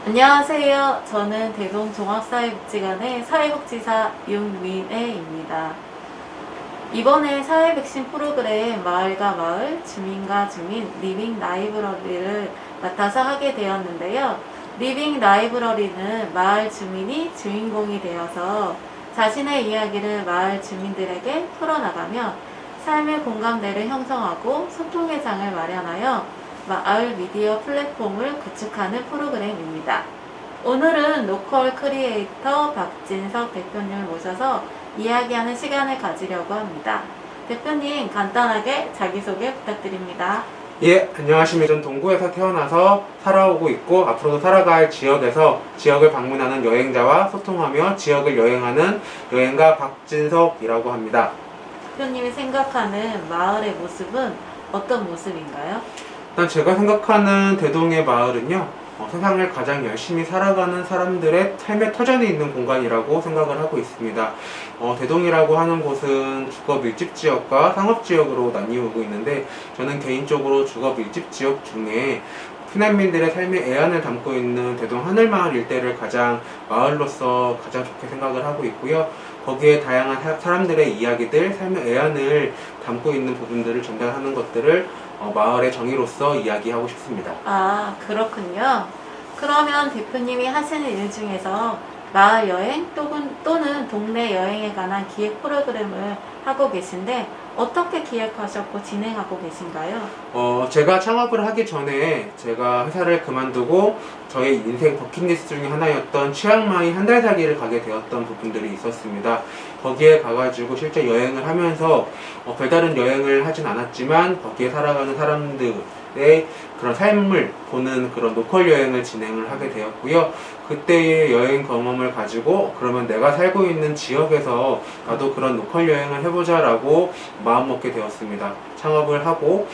안녕하세요. 저는 대동종합사회복지관의 사회복지사 윤민혜입니다. 이번에 사회백신 프로그램 마을과 마을, 주민과 주민, 리빙 라이브러리를 맡아서 하게 되었는데요. 리빙 라이브러리는 마을 주민이 주인공이 되어서 자신의 이야기를 마을 주민들에게 풀어나가며 삶의 공감대를 형성하고 소통의 장을 마련하여 마을 미디어 플랫폼을 구축하는 프로그램입니다. 오늘은 로컬 크리에이터 박진석 대표님을 모셔서 이야기하는 시간을 가지려고 합니다. 대표님, 간단하게 자기소개 부탁드립니다. 예, 안녕하십니까. 전 동구에서 태어나서 살아오고 있고 앞으로도 살아갈 지역에서 지역을 방문하는 여행자와 소통하며 지역을 여행하는 여행가 박진석이라고 합니다. 대표님이 생각하는 마을의 모습은 어떤 모습인가요? 일단 제가 생각하는 대동의 마을은요, 세상을 가장 열심히 살아가는 사람들의 삶의 터전이 있는 공간이라고 생각을 하고 있습니다. 대동이라고 하는 곳은 주거 밀집 지역과 상업 지역으로 나뉘고 있는데, 저는 개인적으로 주거 밀집 지역 중에 피난민들의 삶의 애환을 담고 있는 대동 하늘마을 일대를 가장 마을로서 가장 좋게 생각을 하고 있고요. 거기에 다양한 사람들의 이야기들, 삶의 애환을 담고 있는 부분들을 전달하는 것들을 마을의 정의로서 이야기하고 싶습니다. 아, 그렇군요. 그러면 대표님이 하시는 일 중에서 마을 여행 또는 동네 여행에 관한 기획 프로그램을 하고 계신데 어떻게 기획하셨고 진행하고 계신가요? 제가 창업을 하기 전에 제가 회사를 그만두고 저의 인생 버킷리스트 중에 하나였던 치앙마이 한 달 살기를 가게 되었던 부분들이 있었습니다. 거기에 가가지고 실제 여행을 하면서 별다른 여행을 하진 않았지만 거기에 살아가는 사람들의 그런 삶을 보는 그런 로컬 여행을 진행을 하게 되었고요. 그때의 여행 경험을 가지고 그러면 내가 살고 있는 지역에서 나도 그런 로컬 여행을 해보자라고 마음먹게 되었습니다. 창업을 하고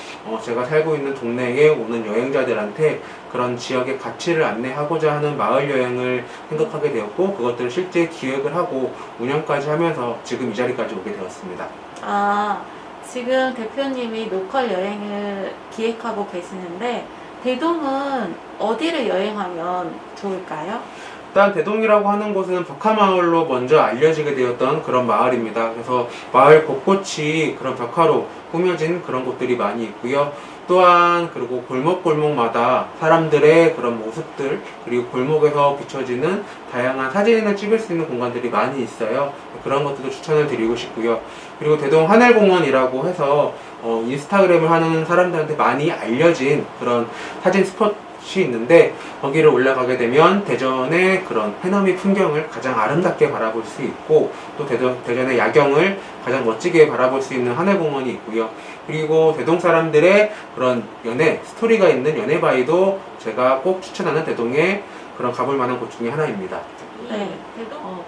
제가 살고 있는 동네에 오는 여행자들한테 그런 지역의 가치를 안내하고자 하는 마을 여행을 생각하게 되었고, 그것들을 실제 기획을 하고 운영까지 하면서 지금 이 자리까지 오게 되었습니다. 아, 지금 대표님이 로컬 여행을 기획하고 계시는데 대동은 어디를 여행하면 좋을까요? 일단 대동이라고 하는 곳은 벽화마을로 먼저 알려지게 되었던 그런 마을입니다. 그래서 마을 곳곳이 그런 벽화로 꾸며진 그런 곳들이 많이 있고요. 또한 그리고 골목골목마다 사람들의 그런 모습들, 그리고 골목에서 비춰지는 다양한 사진을 찍을 수 있는 공간들이 많이 있어요. 그런 것들도 추천을 드리고 싶고요. 그리고 대동 하늘공원이라고 해서 인스타그램을 하는 사람들한테 많이 알려진 그런 사진 스팟이 있는데, 거기를 올라가게 되면 대전의 그런 해넘이 풍경을 가장 아름답게 바라볼 수 있고, 또 대전의 야경을 가장 멋지게 바라볼 수 있는 하늘공원이 있고요. 그리고 대동 사람들의 그런 연애 스토리가 있는 연애바위도 제가 꼭 추천하는 대동의 그런 가볼 만한 곳 중에 하나입니다. 네,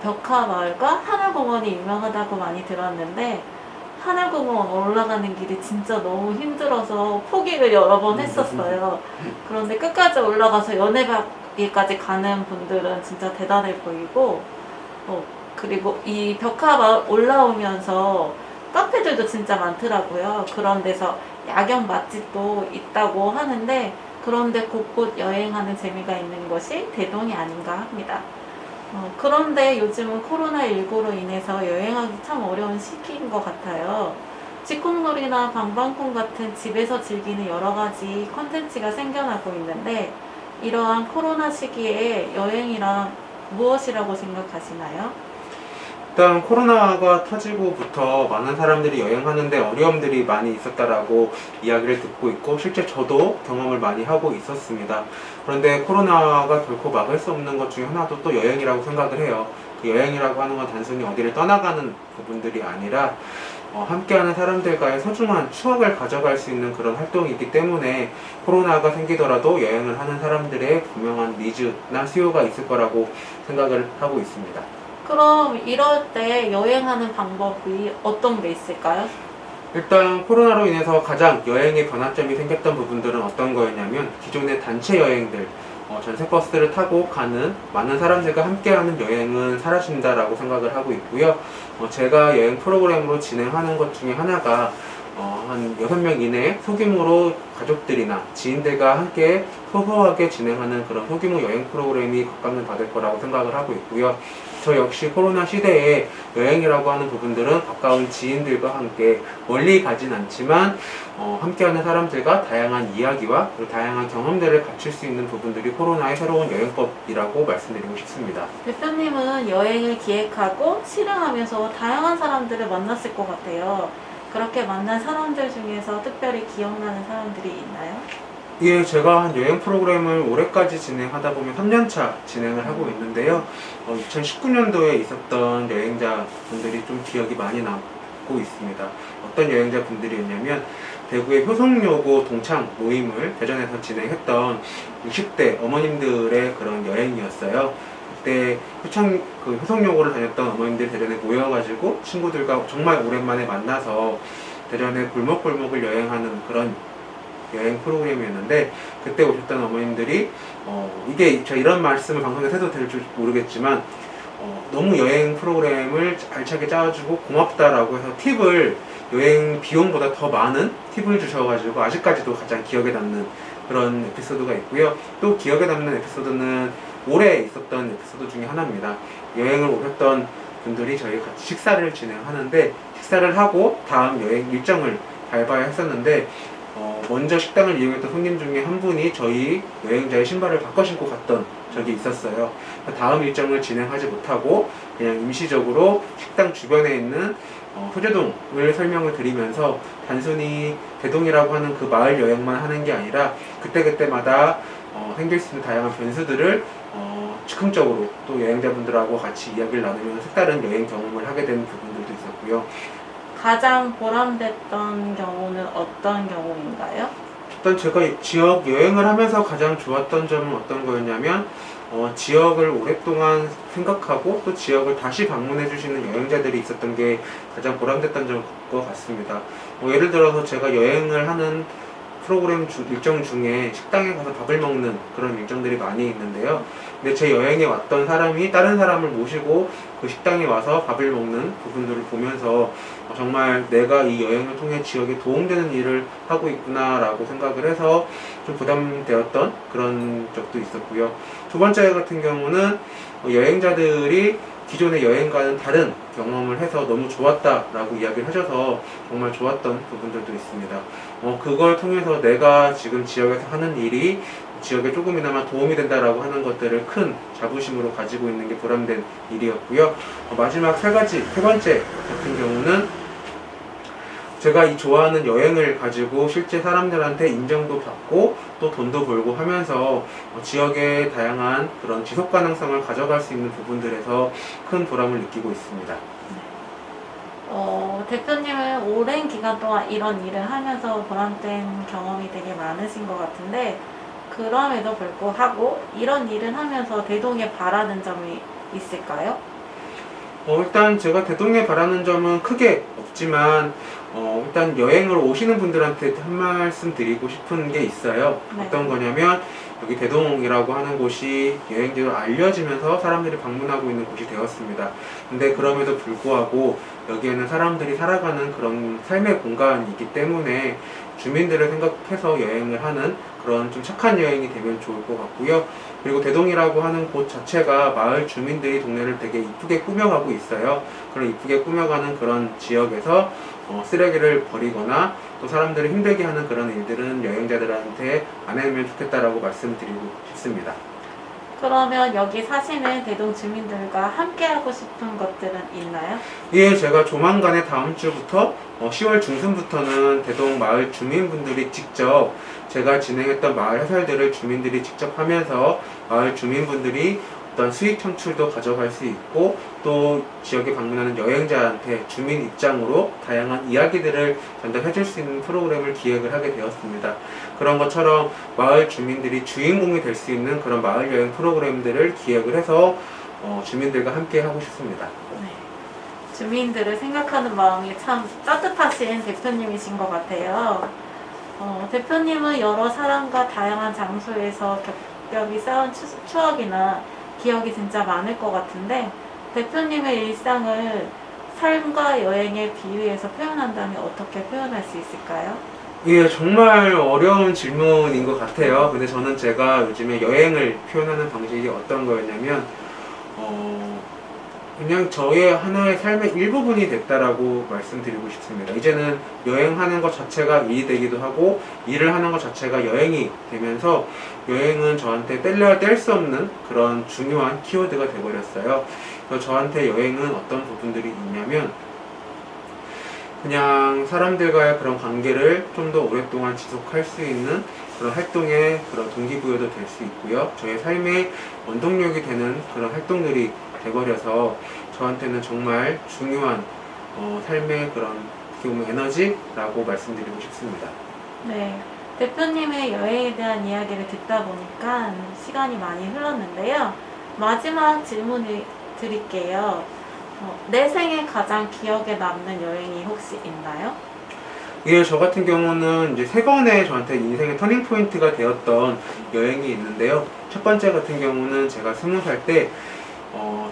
벽화마을과 하늘공원이 유명하다고 많이 들었는데 하늘공원 올라가는 길이 진짜 너무 힘들어서 포기를 여러 번 했었어요. 그런데 끝까지 올라가서 연애바위까지 가는 분들은 진짜 대단해 보이고, 그리고 이 벽화마을 올라오면서 카페들도 진짜 많더라고요. 그런 데서 야경 맛집도 있다고 하는데 그런데 곳곳 여행하는 재미가 있는 것이 대동이 아닌가 합니다. 그런데 요즘은 코로나19로 인해서 여행하기 참 어려운 시기인 것 같아요. 직콕놀이나 방방콩 같은 집에서 즐기는 여러 가지 콘텐츠가 생겨나고 있는데 이러한 코로나 시기에 여행이란 무엇이라고 생각하시나요? 일단 코로나가 터지고부터 많은 사람들이 여행하는데 어려움들이 많이 있었다라고 이야기를 듣고 있고, 실제 저도 경험을 많이 하고 있었습니다. 그런데 코로나가 결코 막을 수 없는 것 중에 하나도 또 여행이라고 생각을 해요. 그 여행이라고 하는 건 단순히 어디를 떠나가는 부분들이 아니라 함께하는 사람들과의 소중한 추억을 가져갈 수 있는 그런 활동이기 때문에 코로나가 생기더라도 여행을 하는 사람들의 분명한 니즈나 수요가 있을 거라고 생각을 하고 있습니다. 그럼 이럴 때 여행하는 방법이 어떤 게 있을까요? 일단 코로나로 인해서 가장 여행의 변화점이 생겼던 부분들은 어떤 거였냐면, 기존의 단체 여행들, 전세버스를 타고 가는 많은 사람들과 함께하는 여행은 사라진다라고 생각을 하고 있고요. 제가 여행 프로그램으로 진행하는 것 중에 하나가 한 6명 이내 소규모로 가족들이나 지인들과 함께 소소하게 진행하는 그런 소규모 여행 프로그램이 각광을 받을 거라고 생각을 하고 있고요. 저 역시 코로나 시대에 여행이라고 하는 부분들은 가까운 지인들과 함께 멀리 가진 않지만 함께하는 사람들과 다양한 이야기와 그리고 다양한 경험들을 갖출 수 있는 부분들이 코로나의 새로운 여행법이라고 말씀드리고 싶습니다. 대표님은 여행을 기획하고 실행하면서 다양한 사람들을 만났을 것 같아요. 그렇게 만난 사람들 중에서 특별히 기억나는 사람들이 있나요? 예, 제가 한 여행 프로그램을 올해까지 진행하다 보면 3년차 진행을 하고 있는데요. 2019년도에 있었던 여행자분들이 좀 기억이 많이 남고 있습니다. 어떤 여행자분들이었냐면 대구의 효성여고 동창 모임을 대전에서 진행했던 60대 어머님들의 그런 여행이었어요. 그때 효성여고를 다녔던 어머님들이 대전에 모여가지고 친구들과 정말 오랜만에 만나서 대전의 골목골목을 여행하는 그런 여행 프로그램이었는데, 그때 오셨던 어머님들이 이게 제가 이런 말씀을 방송에서 해도 될지 모르겠지만 너무 여행 프로그램을 알차게 짜주고 고맙다라고 해서 팁을 여행 비용보다 더 많은 팁을 주셔가지고 아직까지도 가장 기억에 남는 그런 에피소드가 있고요. 또 기억에 남는 에피소드는 올해 있었던 에피소드 중에 하나입니다. 여행을 오셨던 분들이 저희 같이 식사를 진행하는데, 식사를 하고 다음 여행 일정을 밟아야 했었는데 먼저 식당을 이용했던 손님 중에 한 분이 저희 여행자의 신발을 바꿔 신고 갔던 적이 있었어요. 다음 일정을 진행하지 못하고 그냥 임시적으로 식당 주변에 있는 소재동을 설명을 드리면서 단순히 대동이라고 하는 그 마을 여행만 하는 게 아니라 그때그때마다 생길 수 있는 다양한 변수들을 즉흥적으로 또 여행자분들하고 같이 이야기를 나누면서 색다른 여행 경험을 하게 되는 부분들도 있었고요. 가장 보람됐던 경우는 어떤 경우인가요? 일단 제가 지역 여행을 하면서 가장 좋았던 점은 어떤 거였냐면 지역을 오랫동안 생각하고 또 지역을 다시 방문해 주시는 여행자들이 있었던 게 가장 보람됐던 것 같습니다. 예를 들어서 제가 여행을 하는 프로그램 일정 중에 식당에 가서 밥을 먹는 그런 일정들이 많이 있는데요. 근데 제 여행에 왔던 사람이 다른 사람을 모시고 그 식당에 와서 밥을 먹는 부분들을 보면서 정말 내가 이 여행을 통해 지역에 도움되는 일을 하고 있구나 라고 생각을 해서 좀 부담되었던 그런 적도 있었고요. 두 번째 같은 경우는 여행자들이 기존의 여행과는 다른 경험을 해서 너무 좋았다라고 이야기를 하셔서 정말 좋았던 부분들도 있습니다. 그걸 통해서 내가 지금 지역에서 하는 일이 지역에 조금이나마 도움이 된다라고 하는 것들을 큰 자부심으로 가지고 있는 게 보람된 일이었고요. 마지막 세 번째 같은 경우는 제가 이 좋아하는 여행을 가지고 실제 사람들한테 인정도 받고 또 돈도 벌고 하면서 지역의 다양한 그런 지속 가능성을 가져갈 수 있는 부분들에서 큰 보람을 느끼고 있습니다. 대표님은 오랜 기간 동안 이런 일을 하면서 보람된 경험이 되게 많으신 것 같은데, 그럼에도 불구하고 이런 일을 하면서 대동에 바라는 점이 있을까요? 일단 제가 대동에 바라는 점은 크게 없지만 일단 여행을 오시는 분들한테 한 말씀 드리고 싶은 게 있어요. 네. 어떤 거냐면 여기 대동이라고 하는 곳이 여행지로 알려지면서 사람들이 방문하고 있는 곳이 되었습니다. 근데 그럼에도 불구하고 여기에는 사람들이 살아가는 그런 삶의 공간이기 때문에 주민들을 생각해서 여행을 하는 그런 좀 착한 여행이 되면 좋을 것 같고요. 그리고 대동이라고 하는 곳 자체가 마을 주민들이 동네를 되게 이쁘게 꾸며가고 있어요. 그런 이쁘게 꾸며가는 그런 지역에서 쓰레기를 버리거나 또 사람들을 힘들게 하는 그런 일들은 여행자들한테 안 하면 좋겠다라고 말씀드리고 싶습니다. 그러면 여기 사시는 대동 주민들과 함께 하고 싶은 것들은 있나요? 예, 제가 조만간에 다음 주부터 10월 중순부터는 대동 마을 주민분들이 직접 제가 진행했던 마을 해설들을 주민들이 직접 하면서 마을 주민분들이 어떤 수익 창출도 가져갈 수 있고 또 지역에 방문하는 여행자한테 주민 입장으로 다양한 이야기들을 전달해 줄 수 있는 프로그램을 기획을 하게 되었습니다. 그런 것처럼 마을 주민들이 주인공이 될 수 있는 그런 마을 여행 프로그램들을 기획을 해서 주민들과 함께 하고 싶습니다. 네. 주민들을 생각하는 마음이 참 따뜻하신 대표님이신 것 같아요. 대표님은 여러 사람과 다양한 장소에서 겹겹이 쌓은 추억이나 기억이 진짜 많을 것 같은데, 대표님의 일상을 삶과 여행에 비유해서 표현한다면 어떻게 표현할 수 있을까요? 예, 정말 어려운 질문인 것 같아요. 근데 저는 제가 요즘에 여행을 표현하는 방식이 어떤 거였냐면, 그냥 저의 하나의 삶의 일부분이 됐다라고 말씀드리고 싶습니다. 이제는 여행하는 것 자체가 일이 되기도 하고, 일을 하는 것 자체가 여행이 되면서, 여행은 저한테 뗄래야 뗄 수 없는 그런 중요한 키워드가 돼버렸어요. 그래서 저한테 여행은 어떤 부분들이 있냐면, 그냥 사람들과의 그런 관계를 좀 더 오랫동안 지속할 수 있는 그런 활동의 그런 동기부여도 될 수 있고요. 저의 삶의 원동력이 되는 그런 활동들이 돼버려서 저한테는 정말 중요한 삶의 그런 어떻게 보면 에너지라고 말씀드리고 싶습니다. 네. 대표님의 여행에 대한 이야기를 듣다 보니까 시간이 많이 흘렀는데요. 마지막 질문을 드릴게요. 내 생에 가장 기억에 남는 여행이 혹시 있나요? 예, 저 같은 경우는 이제 세 번의 저한테 인생의 터닝 포인트가 되었던 여행이 있는데요. 첫 번째 같은 경우는 제가 20살 때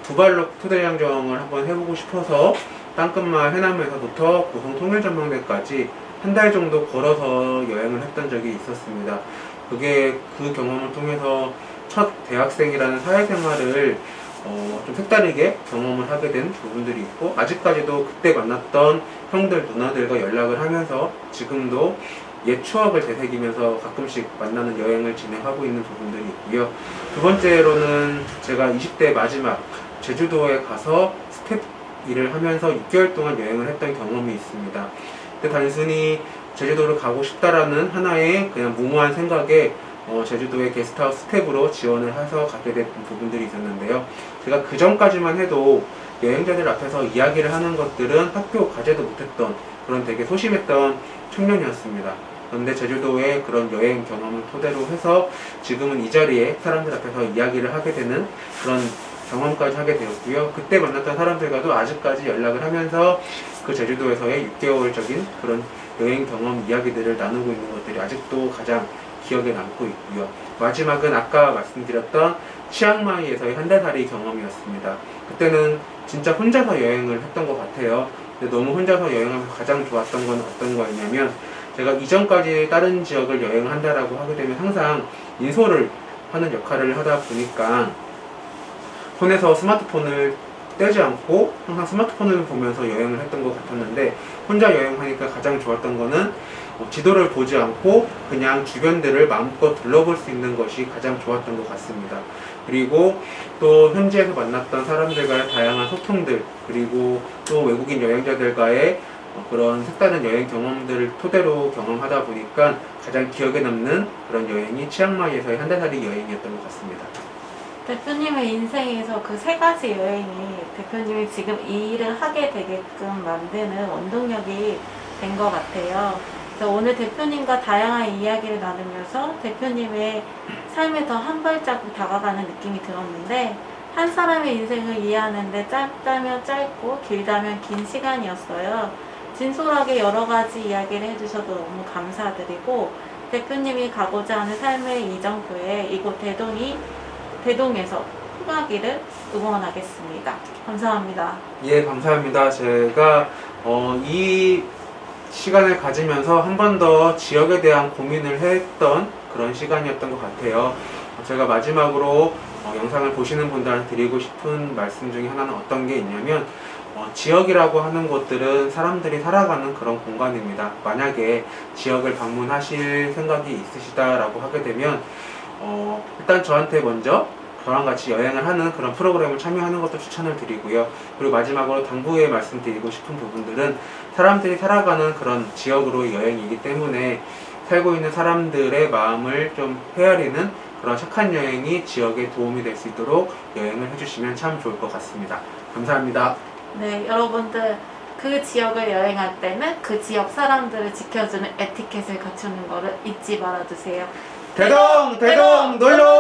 두발로 토대 양정을 한번 해보고 싶어서 땅끝마을 해남에서부터 고성 통일전망대까지 한 달 정도 걸어서 여행을 했던 적이 있었습니다. 그게 그 경험을 통해서 첫 대학생이라는 사회생활을 좀 색다르게 경험을 하게 된 부분들이 있고, 아직까지도 그때 만났던 형들, 누나들과 연락을 하면서 지금도 옛 추억을 되새기면서 가끔씩 만나는 여행을 진행하고 있는 부분들이 있고요. 두 번째로는 제가 20대 마지막 제주도에 가서 스텝 일을 하면서 6개월 동안 여행을 했던 경험이 있습니다. 근데 단순히 제주도를 가고 싶다라는 하나의 그냥 무모한 생각에 제주도의 게스트하우스 스텝으로 지원을 해서 가게 된 부분들이 있었는데요. 제가 그 전까지만 해도 여행자들 앞에서 이야기를 하는 것들은 학교 과제도 못했던 그런 되게 소심했던 청년이었습니다. 그런데 제주도의 그런 여행 경험을 토대로 해서 지금은 이 자리에 사람들 앞에서 이야기를 하게 되는 그런 경험까지 하게 되었고요. 그때 만났던 사람들과도 아직까지 연락을 하면서 그 제주도에서의 6개월적인 그런 여행 경험 이야기들을 나누고 있는 것들이 아직도 가장 기억에 남고 있고요. 마지막은 아까 말씀드렸던 치앙마이에서의 한 달 살이 경험이었습니다. 그때는 진짜 혼자서 여행을 했던 것 같아요. 근데 너무 혼자서 여행하면서 가장 좋았던 건 어떤 거였냐면, 제가 이전까지 다른 지역을 여행을 한다라고 하게 되면 항상 인솔을 하는 역할을 하다 보니까 손에서 스마트폰을 떼지 않고 항상 스마트폰을 보면서 여행을 했던 것 같았는데, 혼자 여행하니까 가장 좋았던 거는 지도를 보지 않고 그냥 주변들을 마음껏 둘러볼 수 있는 것이 가장 좋았던 것 같습니다. 그리고 또 현지에서 만났던 사람들과의 다양한 소통들, 그리고 또 외국인 여행자들과의 그런 색다른 여행 경험들을 토대로 경험하다 보니까 가장 기억에 남는 그런 여행이 치앙마이에서의 한 달 살이 여행이었던 것 같습니다. 대표님의 인생에서 그 세 가지 여행이 대표님이 지금 이 일을 하게 되게끔 만드는 원동력이 된 것 같아요. 그래서 오늘 대표님과 다양한 이야기를 나누면서 대표님의 삶에 더 한 발자국 다가가는 느낌이 들었는데, 한 사람의 인생을 이해하는데 짧다면 짧고 길다면 긴 시간이었어요. 진솔하게 여러 가지 이야기를 해주셔서 너무 감사드리고, 대표님이 가고자 하는 삶의 이정표에 이곳 대동에서 통하기를 응원하겠습니다. 감사합니다. 예, 감사합니다. 제가 이 시간을 가지면서 한 번 더 지역에 대한 고민을 했던 그런 시간이었던 것 같아요. 제가 마지막으로 영상을 보시는 분들한테 드리고 싶은 말씀 중에 하나는 어떤 게 있냐면, 지역이라고 하는 곳들은 사람들이 살아가는 그런 공간입니다. 만약에 지역을 방문하실 생각이 있으시다라고 하게 되면 일단 저한테 먼저 저랑 같이 여행을 하는 그런 프로그램을 참여하는 것도 추천을 드리고요. 그리고 마지막으로 당부에 말씀드리고 싶은 부분들은, 사람들이 살아가는 그런 지역으로의 여행이기 때문에 살고 있는 사람들의 마음을 좀 헤아리는 그런 착한 여행이 지역에 도움이 될 수 있도록 여행을 해주시면 참 좋을 것 같습니다. 감사합니다. 네, 여러분들 그 지역을 여행할 때는 그 지역 사람들을 지켜주는 에티켓을 갖추는 거를 잊지 말아주세요. 대동 놀러